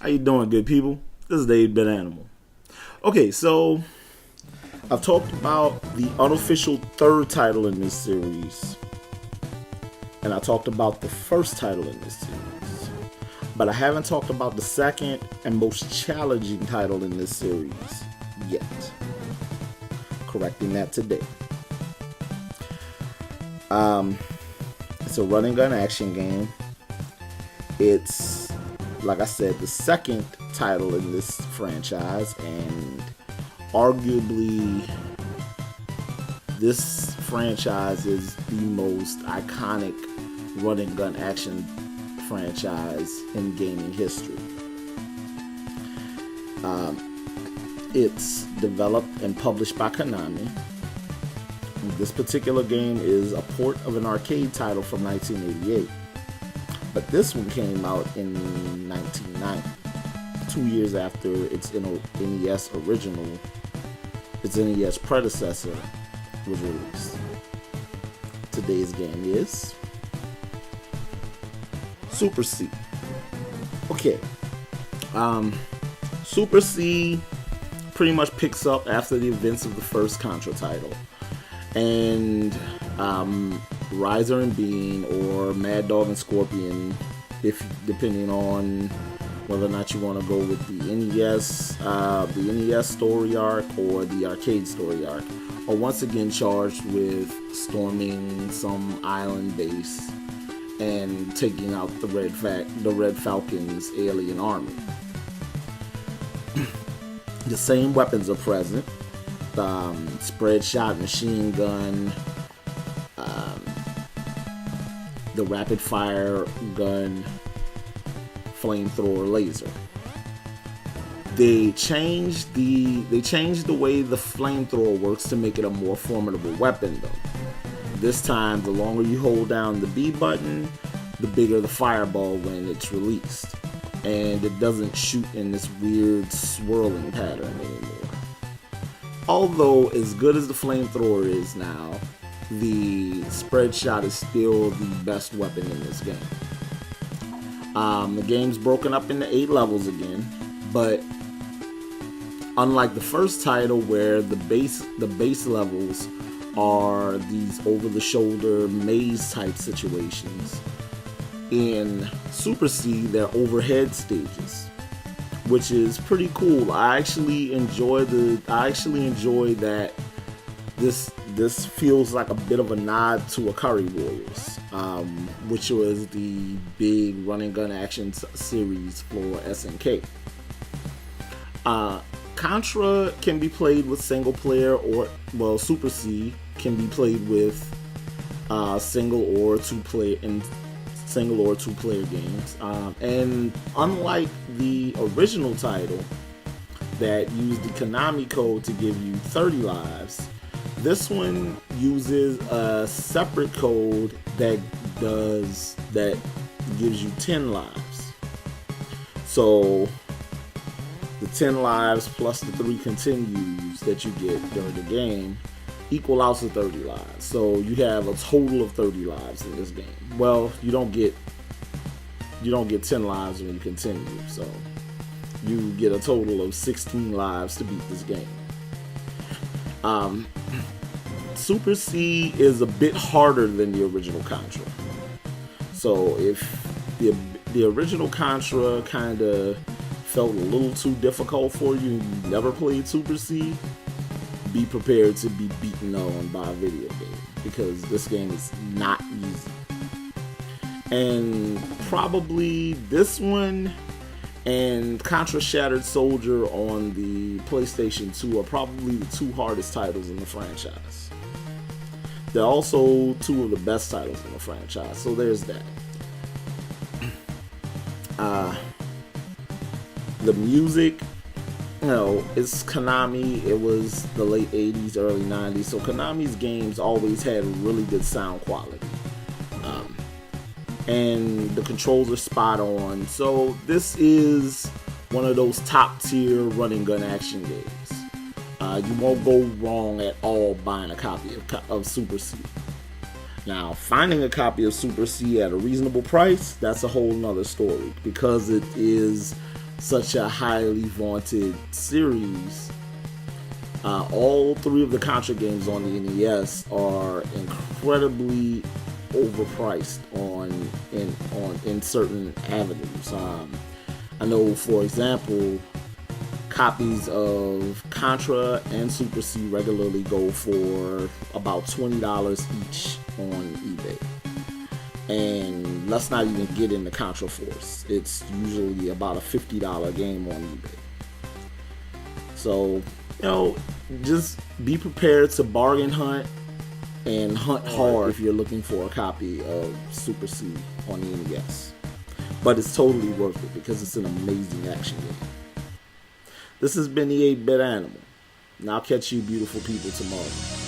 How you doing, good people? This is Dave Ben Animal. Okay, so I've talked about the unofficial third title in this series, and I talked about the first title in this series, but I haven't talked about the second and most challenging title in this series yet. Correcting that today. It's a run and gun action game. It's, like I said, the second title in this franchise, and arguably this franchise is the most iconic run and gun action franchise in gaming history. It's developed and published by Konami. This particular game is a port of an arcade title from 1988. But this one came out in 1990, 2 years after its NES original, its NES predecessor was released. Today's game is Super C. Okay, Super C pretty much picks up after the events of the first Contra title, and Riser and Bean, or Mad Dog and Scorpion, if depending on whether or not you want to go with the NES story arc or the arcade story arc, are once again charged with storming some island base and taking out the Red Falcon's alien army. The same weapons are present: spread shot, machine gun, the rapid fire gun, flamethrower, laser. They changed the way the flamethrower works to make it a more formidable weapon though. This time, the longer you hold down the B button, the bigger the fireball when it's released, and it doesn't shoot in this weird swirling pattern anymore. Although, as good as the flamethrower is now, the spread shot is still the best weapon in this game. The game's broken up into 8 levels again, but unlike the first title where the base levels are these over-the-shoulder maze-type situations, in Super C they're overhead stages, which is pretty cool. I actually enjoy that this feels like a bit of a nod to Akari Warriors, which was the big run and gun action series for SNK. Contra can be played with single player, or Super C can be played with single or two player games. And unlike the original title that used the Konami code to give you 30 lives, this one uses a separate code that gives you 10 lives. So the 10 lives plus the 3 continues that you get during the game equal out to 30 lives. So you have a total of 30 lives in this game. Well, you don't get 10 lives when you continue, so you get a total of 16 lives to beat this game. Super C is a bit harder than the original Contra. So if the original Contra kind of felt a little too difficult for you and you never played Super C, be prepared to be beaten on by a video game, because this game is not easy. And probably this one and Contra Shattered Soldier on the PlayStation 2 are probably the 2 hardest titles in the franchise. They're also 2 of the best titles in the franchise, so there's that. The music, it's Konami. It was the late 80s, early 90s, so Konami's games always had really good sound quality. And the controls are spot on. So this is one of those top tier run and gun action games. You won't go wrong at all buying a copy of Super C. Now, finding a copy of Super C at a reasonable price, that's a whole nother story, because it is such a highly vaunted series, all three of the Contra games on the NES are incredibly overpriced in certain avenues. I know, for example, copies of Contra and Super C regularly go for about $20 each on eBay. And let's not even get into Contra Force. It's usually about a $50 game on eBay. So, just be prepared to bargain hunt and hunt hard if you're looking for a copy of Super C on the NES. But it's totally worth it because it's an amazing action game. This has been the 8-Bit Animal, and I'll catch you beautiful people tomorrow.